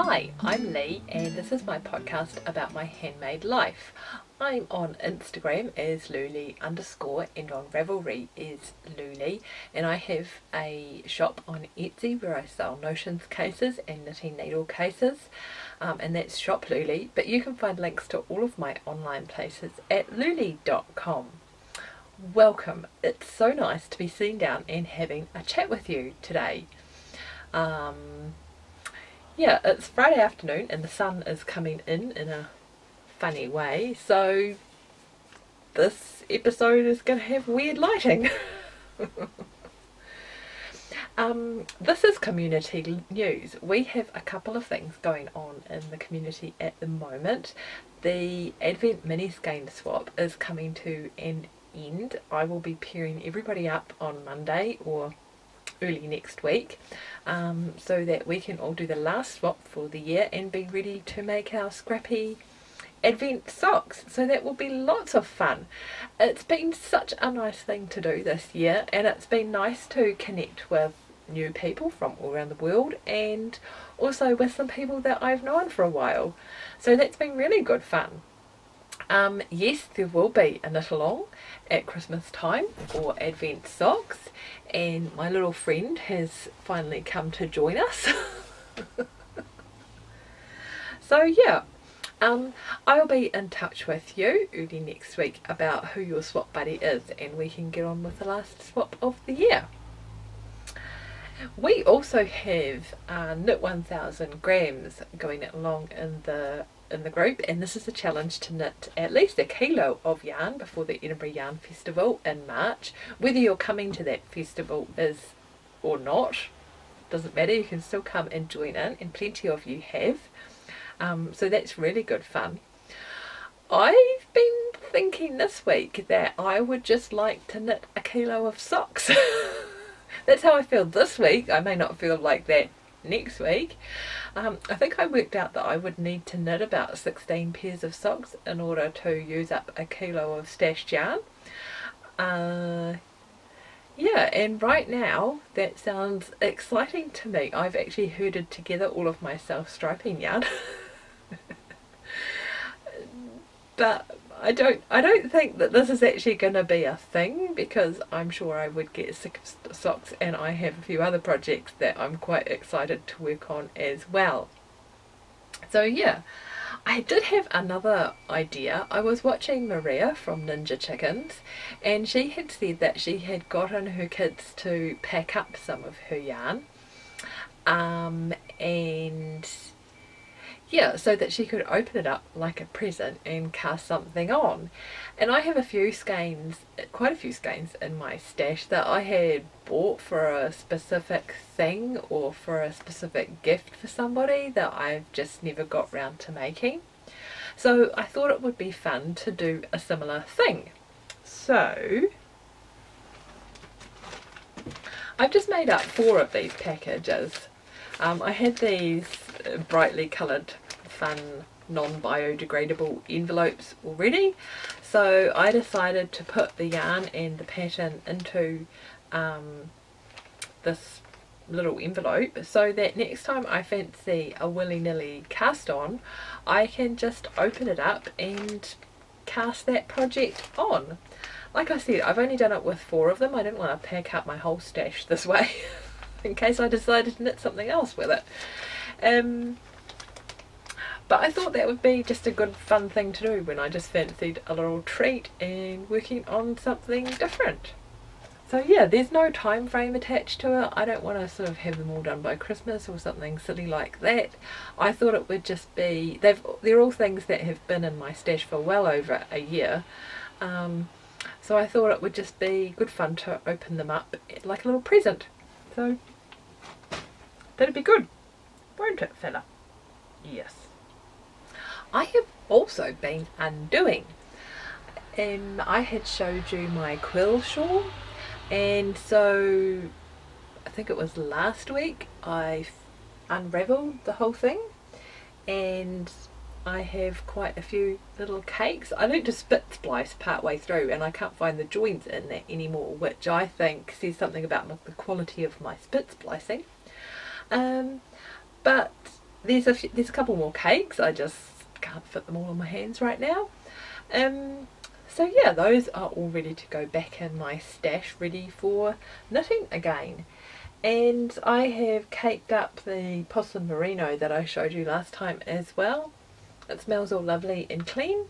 Hi, I'm Lee and this is my podcast about my handmade life. I'm on Instagram as Louleigh _ and on Ravelry is Louleigh, and I have a shop on Etsy where I sell notions cases and knitting needle cases, and that's Shop Louleigh, but you can find links to all of my online places at louleigh.com. Welcome, it's so nice to be sitting down and having a chat with you today. Yeah, it's Friday afternoon and the sun is coming in a funny way, so this episode is going to have weird lighting. This is community news. We have a couple of things going on in the community at the moment. The Advent mini skein swap is coming to an end. I will be pairing everybody up on Monday or early next week, so that we can all do the last swap for the year and be ready to make our scrappy Advent socks. So that will be lots of fun. It's been such a nice thing to do this year, and it's been nice to connect with new people from all around the world and also with some people that I've known for a while. So that's been really good fun. Yes, there will be a knit along at Christmas time for Advent socks, and my little friend has finally come to join us. So yeah, I'll be in touch with you early next week about who your swap buddy is, and we can get on with the last swap of the year. We also have Knit 1000 grams going along in the group, and this is a challenge to knit at least a kilo of yarn before the Edinburgh Yarn Festival in March. Whether you're coming to that festival or not, doesn't matter, you can still come and join in, and plenty of you have. So that's really good fun. I've been thinking this week that I would just like to knit a kilo of socks. That's how I feel this week. I may not feel like that next week. I think I worked out that I would need to knit about 16 pairs of socks in order to use up a kilo of stashed yarn. Yeah, and right now that sounds exciting to me. I've actually herded together all of my self-striping yarn. But I don't think that this is actually going to be a thing, because I'm sure I would get sick of socks, and I have a few other projects that I'm quite excited to work on as well. So yeah, I did have another idea. I was watching Maria from Ninja Chickens, and she had said that she had gotten her kids to pack up some of her yarn, and yeah, so that she could open it up like a present and cast something on. And I have a few skeins, quite a few skeins in my stash that I had bought for a specific thing or for a specific gift for somebody that I've just never got round to making. So I thought it would be fun to do a similar thing. So I've just made up 4 of these packages. I had these brightly coloured fun non-biodegradable envelopes already, so I decided to put the yarn and the pattern into this little envelope, so that next time I fancy a willy-nilly cast on, I can just open it up and cast that project on. Like I said, I've only done it with 4 of them. I didn't want to pack up my whole stash this way in case I decided to knit something else with it. But I thought that would be just a good fun thing to do when I just fancied a little treat and working on something different. So yeah, there's no time frame attached to it. I don't want to sort of have them all done by Christmas or something silly like that. I thought it would just be, they're all things that have been in my stash for well over a year. So I thought it would just be good fun to open them up like a little present. So that'd be good, won't it, fella? Yes. I have also been undoing. I had showed you my quill shawl, and so I think it was last week I unravelled the whole thing, and I have quite a few little cakes. I learned to spit splice part way through, and I can't find the joins in that anymore, which I think says something about the quality of my spit splicing. But there's a couple more cakes. I just can't fit them all in my hands right now. So yeah, those are all ready to go back in my stash, ready for knitting again. And I have caked up the possum merino that I showed you last time as well. It smells all lovely and clean.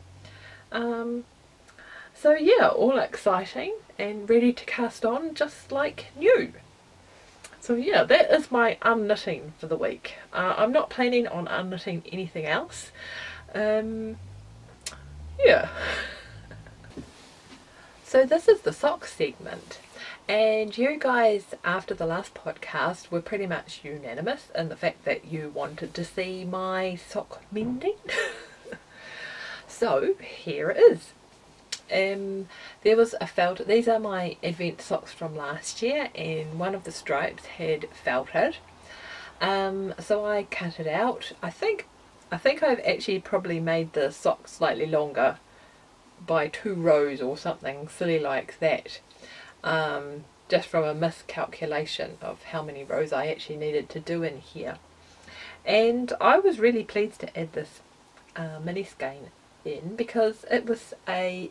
So yeah, all exciting and ready to cast on just like new. So yeah, that is my unknitting for the week. I'm not planning on unknitting anything else. Yeah. So this is the socks segment, and you guys after the last podcast were pretty much unanimous in the fact that you wanted to see my sock mending. So here it is. There was a felt. These are my advent socks from last year, and one of the stripes had felted. So I cut it out. I think I've actually probably made the sock slightly longer by 2 rows or something silly like that, just from a miscalculation of how many rows I actually needed to do in here. And I was really pleased to add this mini skein in, because it's a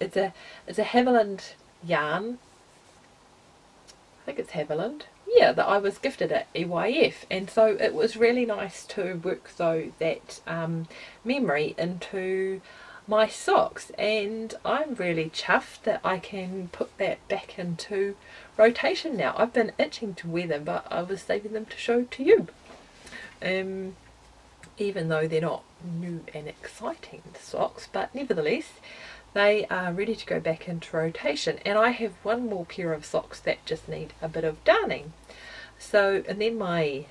Haviland yarn. I think it's Haviland. Yeah, that I was gifted at EYF, and so it was really nice to work that memory into my socks, and I'm really chuffed that I can put that back into rotation now. I've been itching to wear them, but I was saving them to show to you, even though they're not new and exciting socks, but nevertheless they are ready to go back into rotation. And I have one more pair of socks that just need a bit of darning, so and then my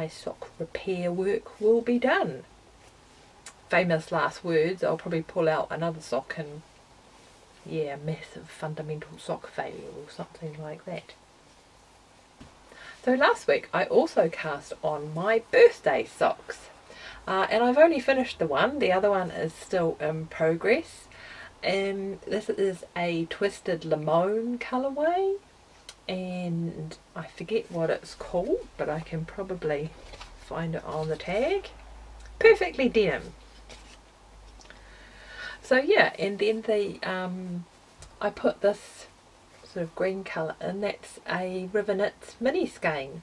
sock repair work will be done. Famous last words, I'll probably pull out another sock and yeah, massive fundamental sock failure or something like that. So last week I also cast on my birthday socks, and I've only finished the one. The other one is still in progress. This is a twisted limone colourway, and I forget what it's called, but I can probably find it on the tag. Perfectly denim. So yeah, and then I put this sort of green colour in. That's a River Knits mini skein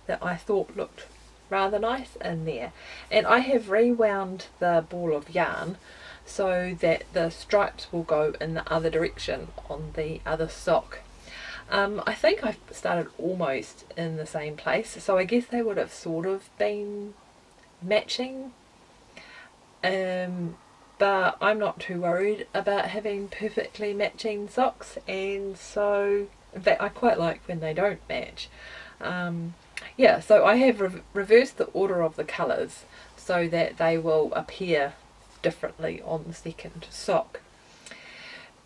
that I thought looked rather nice in there. And I have rewound the ball of yarn so that the stripes will go in the other direction on the other sock. I think I've started almost in the same place, so I guess they would have sort of been matching. But I'm not too worried about having perfectly matching socks, and so in fact I quite like when they don't match. Yeah, so I have reversed the order of the colours so that they will appear differently on the second sock.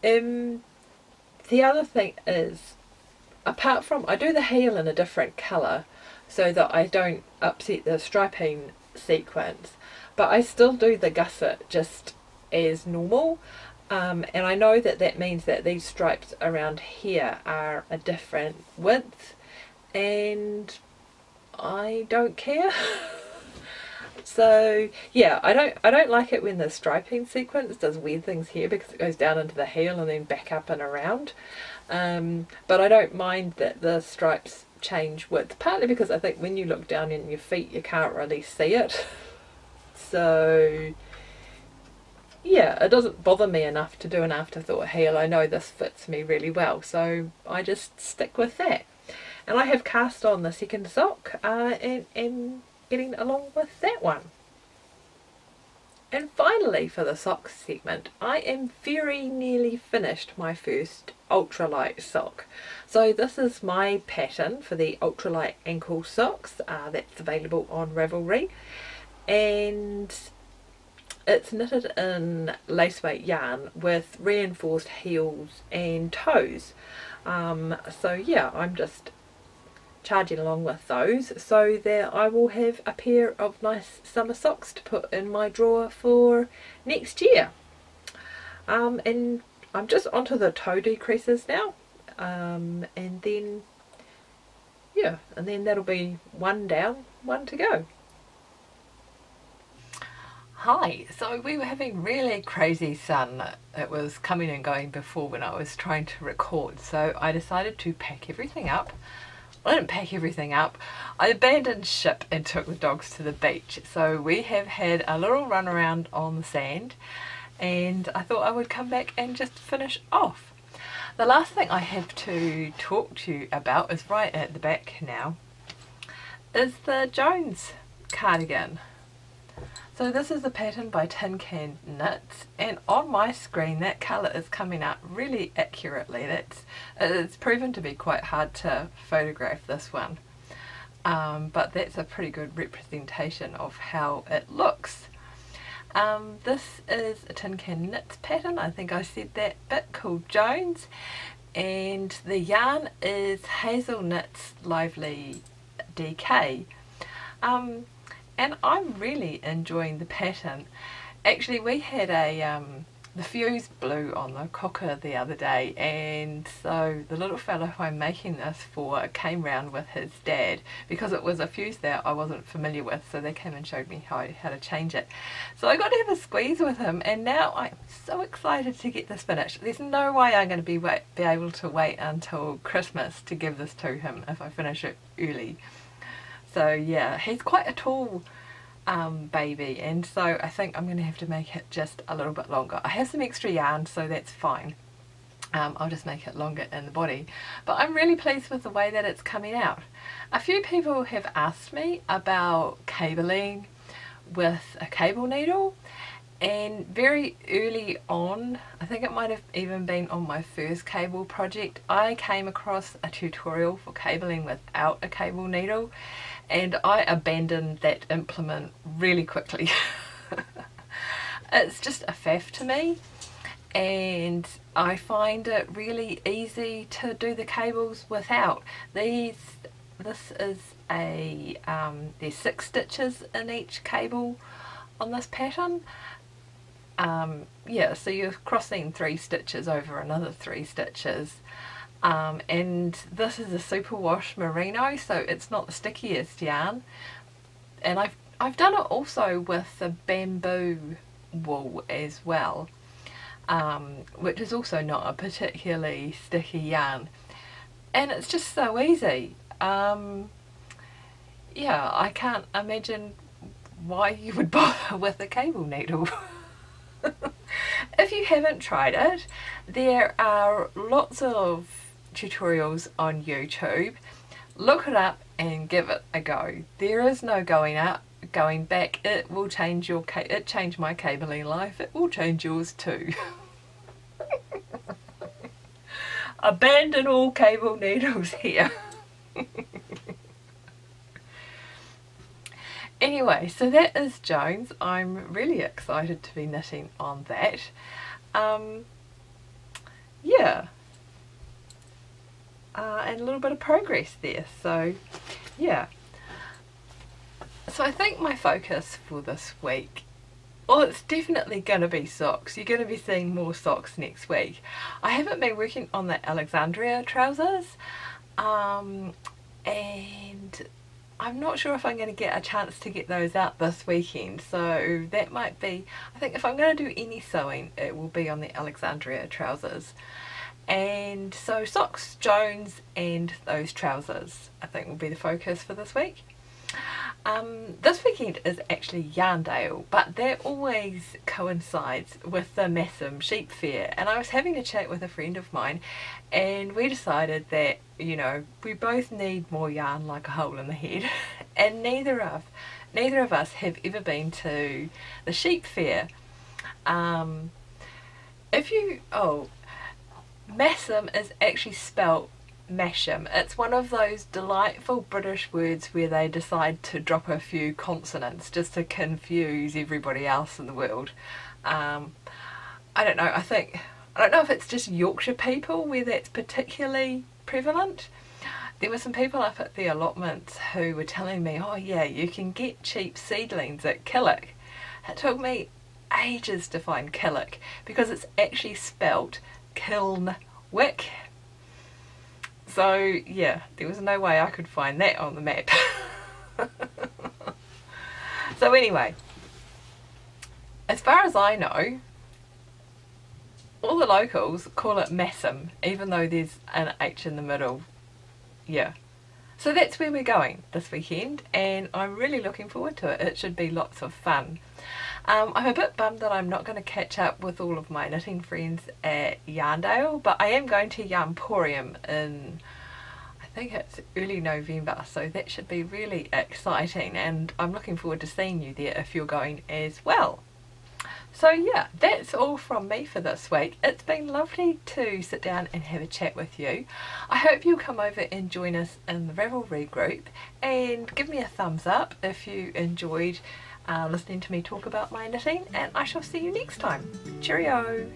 The other thing is, apart from, I do the heel in a different colour so that I don't upset the striping sequence, but I still do the gusset just as normal, and I know that that means that these stripes around here are a different width, and I don't care. So yeah, I don't like it when the striping sequence does weird things here, because it goes down into the heel and then back up and around, but I don't mind that the stripes change width, partly because I think when you look down in your feet you can't really see it. So yeah, it doesn't bother me enough to do an afterthought heel. I know this fits me really well, so I just stick with that. And I have cast on the second sock and getting along with that one. And finally, for the socks segment, I am very nearly finished my first ultralight sock. So this is my pattern for the ultralight ankle socks that's available on Ravelry, and it's knitted in lace weight yarn with reinforced heels and toes. So yeah, I'm just charging along with those so that I will have a pair of nice summer socks to put in my drawer for next year. And I'm just onto the toe decreases now, and then yeah, and then that'll be one down, one to go. Hi, so we were having really crazy sun. It was coming and going before when I was trying to record, so I decided to pack everything up. I didn't pack everything up, I abandoned ship and took the dogs to the beach. So we have had a little run around on the sand and I thought I would come back and just finish off. The last thing I have to talk to you about is right at the back now, is the Jones cardigan. So this is a pattern by Tin Can Knits, and on my screen that colour is coming out really accurately. It's proven to be quite hard to photograph this one, but that's a pretty good representation of how it looks. This is a Tin Can Knits pattern, I think I said that bit, called Jones, and the yarn is Hazelnut's Lively DK. And I'm really enjoying the pattern. Actually, we had the fuse blew on the cooker the other day, and so the little fella who I'm making this for came round with his dad, because it was a fuse that I wasn't familiar with, so they came and showed me how to change it. So I got to have a squeeze with him, and now I'm so excited to get this finished. There's no way I'm going to be able to wait until Christmas to give this to him if I finish it early. So yeah, he's quite a tall baby, and so I think I'm going to have to make it just a little bit longer. I have some extra yarn, so that's fine. I'll just make it longer in the body. But I'm really pleased with the way that it's coming out. A few people have asked me about cabling with a cable needle, and very early on, I think it might have even been on my first cable project, I came across a tutorial for cabling without a cable needle, and I abandoned that implement really quickly. It's just a faff to me, and I find it really easy to do the cables without. This is a, there's 6 stitches in each cable on this pattern. Yeah, so you're crossing 3 stitches over another 3 stitches, and this is a superwash merino, so it's not the stickiest yarn, and I've done it also with the bamboo wool as well, which is also not a particularly sticky yarn, and it's just so easy. Yeah, I can't imagine why you would bother with a cable needle. If you haven't tried it, there are lots of tutorials on YouTube. Look it up and give it a go. There is no going back. It will change your it changed my cabling life. It will change yours too. Abandon all cable needles here. Anyway, so that is Jones. I'm really excited to be knitting on that. Yeah. And a little bit of progress there. So, yeah. So I think my focus for this week, well, it's definitely going to be socks. You're going to be seeing more socks next week. I haven't been working on the Alexandria trousers. And I'm not sure if I'm going to get a chance to get those out this weekend, so that might be, I think if I'm going to do any sewing, it will be on the Alexandria trousers. And so socks, Jones and those trousers I think will be the focus for this week. This weekend is actually Yarndale, but that always coincides with the Massam Sheep Fair, and I was having a chat with a friend of mine, and we decided that, you know, we both need more yarn like a hole in the head, and neither of us have ever been to the sheep fair. Massam is actually spelt Masham. It's one of those delightful British words where they decide to drop a few consonants just to confuse everybody else in the world. I don't know, I don't know if it's just Yorkshire people where that's particularly prevalent. There were some people up at the allotments who were telling me, oh yeah, you can get cheap seedlings at Killick. It took me ages to find Killick because it's actually spelt Kilnwick. So yeah, there was no way I could find that on the map. So anyway, as far as I know, all the locals call it Massam, even though there's an H in the middle. Yeah. So that's where we're going this weekend, and I'm really looking forward to it. It should be lots of fun. I'm a bit bummed that I'm not going to catch up with all of my knitting friends at Yarndale, but I am going to Unported in, I think it's early November, so that should be really exciting, and I'm looking forward to seeing you there if you're going as well. So yeah, that's all from me for this week. It's been lovely to sit down and have a chat with you. I hope you'll come over and join us in the Ravelry group, and give me a thumbs up if you enjoyed listening to me talk about my knitting, and I shall see you next time. Cheerio!